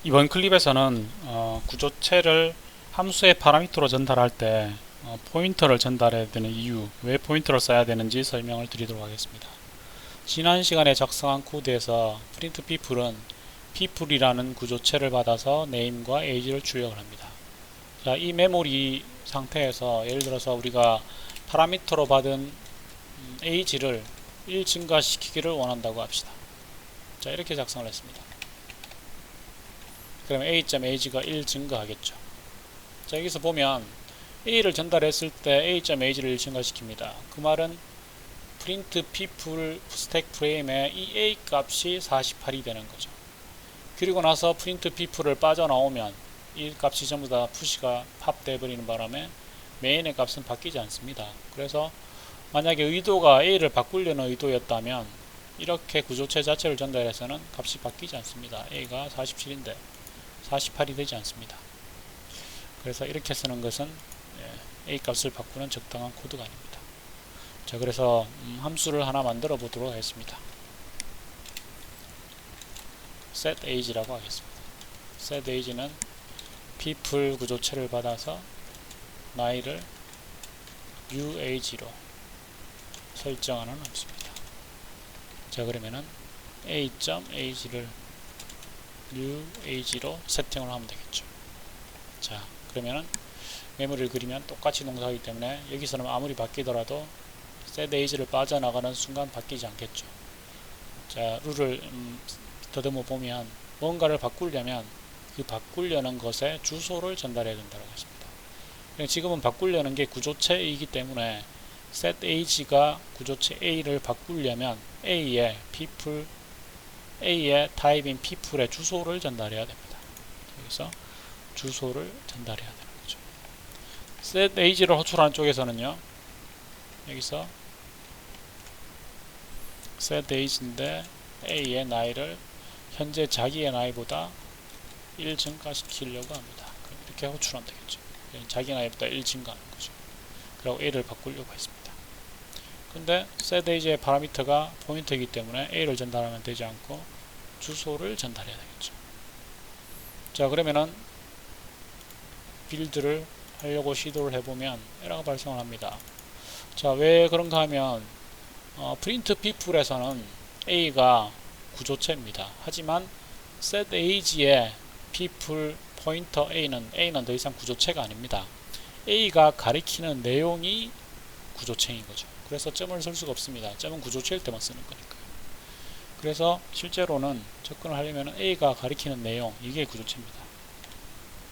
이번 클립에서는 구조체를 함수의 파라미터로 전달할 때 포인터를 전달해야 되는 이유, 왜 포인터를 써야 되는지 설명을 드리도록 하겠습니다. 지난 시간에 작성한 코드에서 print people은 people이라는 구조체를 받아서 name과 age를 출력을 합니다. 자, 이 메모리 상태에서 예를 들어서 우리가 파라미터로 받은 age를 1 증가시키기를 원한다고 합시다. 자, 이렇게 작성을 했습니다. 그러면 a.age가 1 증가하겠죠. 자, 여기서 보면 a를 전달했을 때 a.age를 1 증가시킵니다. 그 말은 print people 스택 프레임에 이 a 값이 48이 되는 거죠. 그리고 나서 print people을 빠져나오면 이 값이 전부 다 푸시가 팝돼 버리는 바람에 메인의 값은 바뀌지 않습니다. 그래서 만약에 의도가 a를 바꾸려는 의도였다면 이렇게 구조체 자체를 전달해서는 값이 바뀌지 않습니다. a가 47인데 48이 되지 않습니다. 그래서 이렇게 쓰는 것은 a 값을 바꾸는 적당한 코드가 아닙니다. 자, 그래서 함수를 하나 만들어 보도록 하겠습니다. set age라고 하겠습니다. set age는 people 구조체를 받아서 나이를 uage로 설정하는 함수입니다. 자, 그러면은 a.age를 uage로 세팅을 하면 되겠죠. 자, 그러면은 메모리를 그리면 똑같이 동사하기 때문에 여기서는 아무리 바뀌더라도 set age를 빠져나가는 순간 바뀌지 않겠죠. 자, 룰을 더듬어 보면 뭔가를 바꾸려면 그 바꾸려는 것의 주소를 전달해야 된다고 했습니다. 지금은 바꾸려는 게 구조체이기 때문에 set age가 구조체 a를 바꾸려면 a의 people, a의 타입인 people의 주소를 전달해야 됩니다. 여기서 주소를 전달해야 되는 거죠. set age를 호출하는 쪽에서는요, 여기서 set age인데 a의 나이를 현재 자기의 나이보다 1 증가시키려고 합니다. 그럼 이렇게 호출하면 되겠죠. 자기 나이보다 1 증가하는 거죠. 그리고 a를 바꾸려고 했습니다. 근데 set age의 파라미터가 포인터이기 때문에 a를 전달하면 되지 않고 주소를 전달해야 되겠죠. 자, 그러면은 빌드를 하려고 시도를 해보면 에러가 발생을 합니다. 자, 왜 그런가 하면 print people에서는 a가 구조체입니다. 하지만 set age의 people 포인터 a는 더 이상 구조체가 아닙니다. a가 가리키는 내용이 구조체인 거죠. 그래서 점을 쓸 수가 없습니다. 점은 구조체일 때만 쓰는 거니까요. 그래서 실제로는 접근을 하려면 a가 가리키는 내용, 이게 구조체입니다.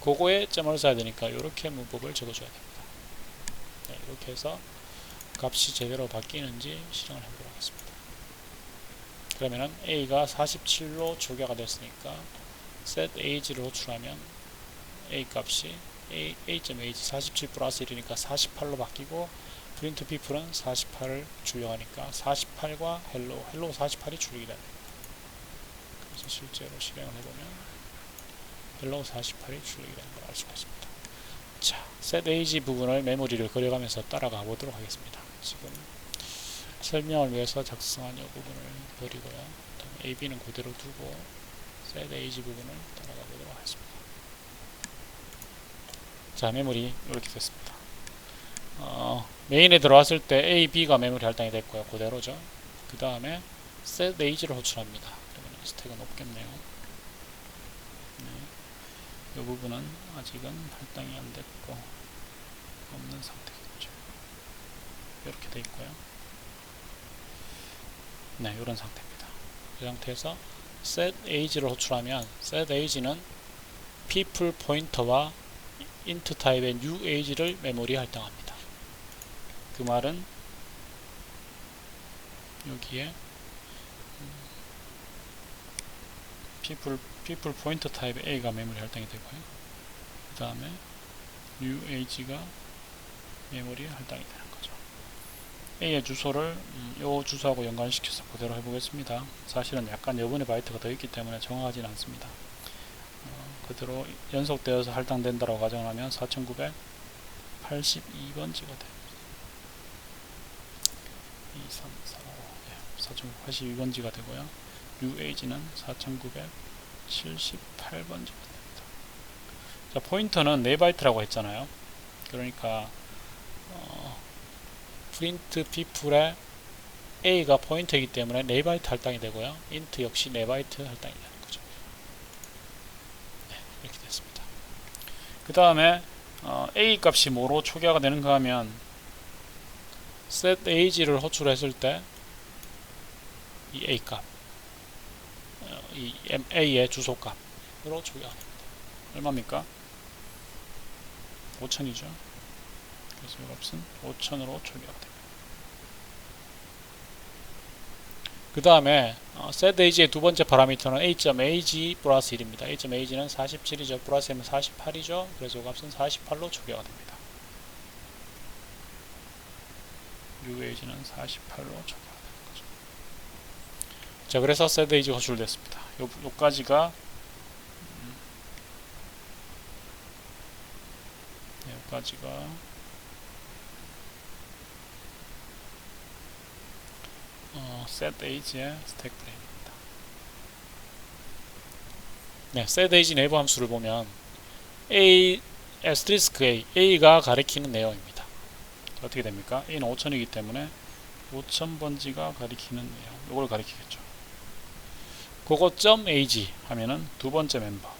그거에 점을 써야 되니까 이렇게 문법을 적어줘야 됩니다. 네, 이렇게 해서 값이 제대로 바뀌는지 실행을 해보도록 하겠습니다. 그러면은 a가 47로 초기화가 됐으니까 set age를 호출하면 a 값이 a.age 47 플러스 1이니까 48로 바뀌고 print people은 48을 출력하니까 48과 hello 48이 출력이 됩니다. 그래서 실제로 실행을 해보면 hello 48이 출력이 되는 걸 알 수가 있습니다. 자, set age 부분을 메모리를 그려가면서 따라가 보도록 하겠습니다. 지금 설명을 위해서 작성한 이 부분을 버리고요. AB는 그대로 두고 set age 부분을 따라가 보도록 하겠습니다. 자, 메모리 이렇게 됐습니다. 메인에 들어왔을 때 A, B가 메모리 할당이 됐고요. 그대로죠. 그 다음에 set age를 호출합니다. 그러면 스택은 없겠네요. 네. 이 부분은 아직은 할당이 안 됐고 없는 상태겠죠. 이렇게 돼 있고요. 네, 이런 상태입니다. 이 상태에서 set age를 호출하면 set age는 people 포인터와 int 타입의 new age를 메모리에 할당합니다. 그 말은 여기에 people 포인터 타입의 a가 메모리 할당이 되고요. 그 다음에 new age가 메모리에 할당이 되는 거죠. a의 주소를 이 주소하고 연관시켜서 그대로 해보겠습니다. 사실은 약간 여분의 바이트가 더 있기 때문에 정확하진 않습니다. 그대로 연속되어서 할당된다고 가정하면 4982번지가 됩니다. 2, 3, 4, 5, 4082번지가 되고요. UAG는 4978 8번지가 됩니다. 자, 포인터는 4바이트라고 했잖아요. 그러니까 프린트 people의 A가 포인터이기 때문에 4바이트 할당이 되고요. int 역시 4바이트 할당이 되는 거죠. 네, 이렇게 됐습니다. 그 다음에 A 값이 뭐로 초기화가 되는가 하면 set age를 호출했을 때 이 A 값, 이 A의 주소값으로 초기화가 됩니다. 얼마입니까? 5000이죠. 그래서 이 값은 5000으로 초기화가 됩니다. 그 다음에 set age의 두 번째 파라미터는 a.ag 플러스 1입니다. a.ag는 47이죠. 플러스 1은 48이죠. 그래서 이 값은 48로 초기화가 됩니다. uag는 48로 초기화가 되는 거죠. 자, 그래서 set age 호출됐습니다. 요까지가 여기까지가 set age의 스택 프레임입니다. 네, set age 내부 함수를 보면 a asterisk a가 가리키는 내용입니다. 어떻게 됩니까? a는 5000이기 때문에 5000번지가 가리키는 내용, 이걸 가리키겠죠. 그거 .ag 하면은 두 번째 멤버,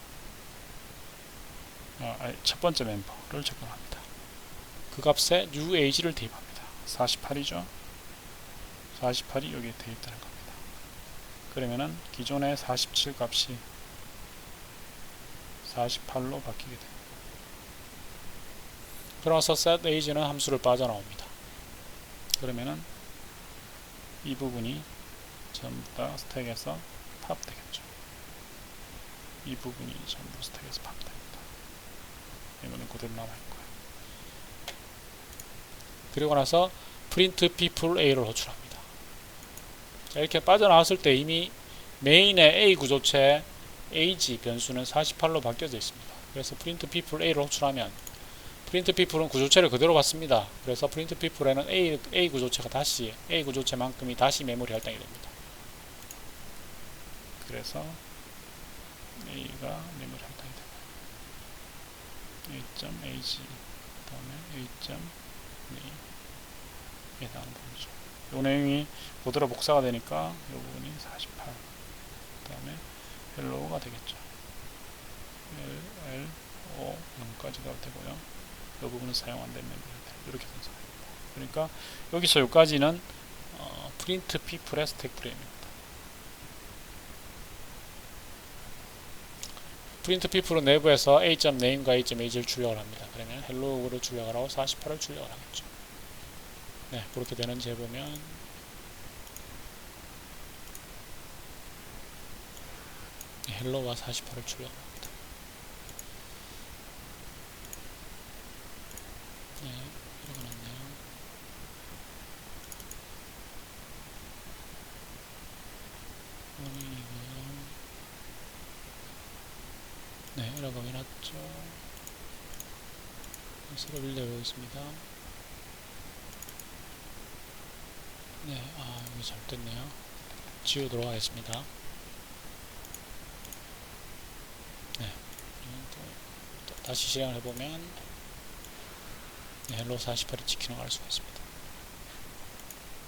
첫 번째 멤버를 적용합니다. 그 값에 new age를 대입합니다. 48이죠. 48이 여기에 대입되는 겁니다. 그러면은 기존의 47 값이 48로 바뀌게 됩니다. 그러면서 set age는 함수를 빠져나옵니다. 그러면은 이 부분이 전부 다 스택에서 팝 되겠죠. 이 부분이 전부 스택에서 팝 됩니다. 이거는 그대로 남아있고요. 그리고 나서 print people a를 호출합니다. 자, 이렇게 빠져나왔을 때 이미 메인의 A 구조체 age 변수는 48로 바뀌어져 있습니다. 그래서 print people a를 호출하면 print people은 구조체를 그대로 받습니다. 그래서 print people에는 A 구조체가 다시 A 구조체만큼이 다시 메모리 할당이 됩니다. 그래서 A가 메모리 할당이 되고요. A.ag 그 다음에 A.name 해당하는 부분이죠. 이 내용이 그대로 복사가 되니까 이 부분이 48, 그 다음에 hello가 되겠죠. L, O, 0까지가 되고요. 이 부분은 사용 안 되는 멤버들 이렇게 분석합니다. 그러니까 여기서 여기까지는 print people의 스택 프레임입니다. print people은 내부에서 a.name과 a.age를 출력을 합니다. 그러면 hello를 출력을 하고 48을 출력을 하겠죠. 네, 그렇게 되는지 해보면 hello가 48을 출력합니다. 네, 읽어놨네요. 원인이고요. 네, 이라고 해놨죠. 새로 빌려오고 있습니다. 네, 이거 잘못됐네요. 지우도록 하겠습니다. 네, 또 다시 실행을 해보면 네, 헬로 48이 찍히는 걸 알 수가 있습니다.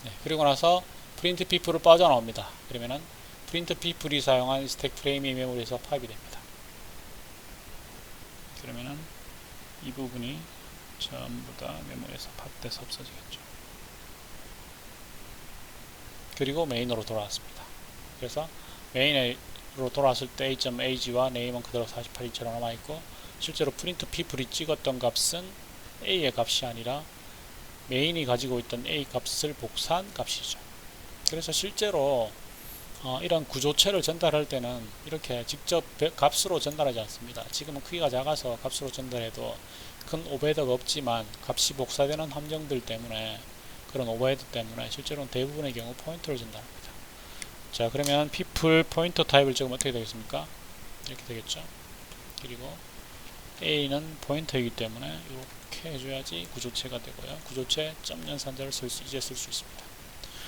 네, 그리고 나서 print people을 빠져나옵니다. 그러면은 print people이 사용한 스택 프레임이 메모리에서 파입이 됩니다. 그러면은 이 부분이 전부 다 메모리에서 팝돼서 없어지겠죠. 그리고 메인으로 돌아왔습니다. 그래서 메인으로 돌아왔을 때 a.ag와 name은 그대로 48이처럼 남아있고 실제로 print people이 찍었던 값은 a의 값이 아니라 메인이 가지고 있던 a 값을 복사한 값이죠. 그래서 실제로 이런 구조체를 전달할 때는 이렇게 직접 값으로 전달하지 않습니다. 지금은 크기가 작아서 값으로 전달해도 큰 오버헤드가 없지만 값이 복사되는 함정들 때문에 그런 오버헤드 때문에 실제로는 대부분의 경우 포인터를 전달합니다. 자, 그러면 people 포인터 타입을 적으면 어떻게 되겠습니까? 이렇게 되겠죠. 그리고 A는 포인터이기 때문에 이렇게 해줘야지 구조체가 되고요. 구조체 점 연산자를 이제 쓸 수 있습니다.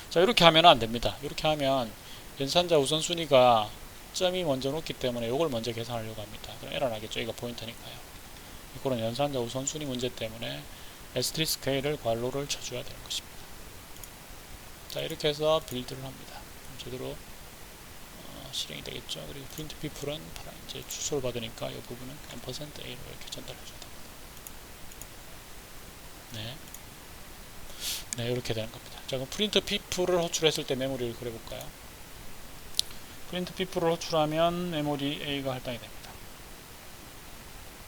자, 이렇게 하면 안 됩니다. 이렇게 하면 연산자 우선순위가 점이 먼저 놓기 때문에 이걸 먼저 계산하려고 합니다. 그럼 에러 나겠죠. 이거 포인터니까요. 이거는 연산자 우선순위 문제 때문에 에스테리스크 A를 괄호를 쳐줘야 되는 것입니다. 자, 이렇게 해서 빌드를 합니다. 제대로 실행이 되겠죠. 그리고 프린트 people은 이제 주소를 받으니까 이 부분은 %A로 이렇게 전달해 줘야 됩니다. 네. 네, 이렇게 되는 겁니다. 자, 그럼 프린트 people을 호출했을 때 메모리를 그려볼까요? 프린트 people을 호출하면 메모리 A가 할당이 됩니다.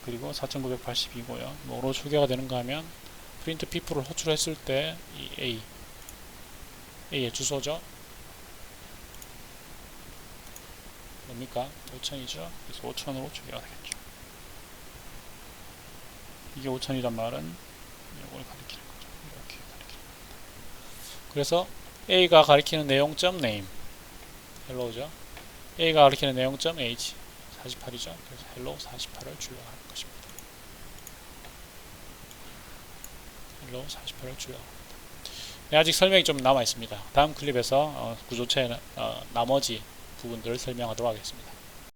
그리고 4982고요. 뭐로 초기화가 되는가 하면 프린트 people을 호출했을 때 이 A의 주소죠. 뭡니까? 5000이죠. 그래서 5000으로 초기화가 되겠죠. 이게 5000이란 말은 이걸 가리키는 거죠. 이렇게 가리키는 겁니다. 그래서 A가 가리키는 내용점 name hello죠. A가 가리키는 내용점 age 48이죠. 그래서 hello 48을 출력하는 것입니다. hello 48을 출력합니다. 네, 아직 설명이 좀 남아 있습니다. 다음 클립에서 구조체의 나머지 부분들을 설명하도록 하겠습니다.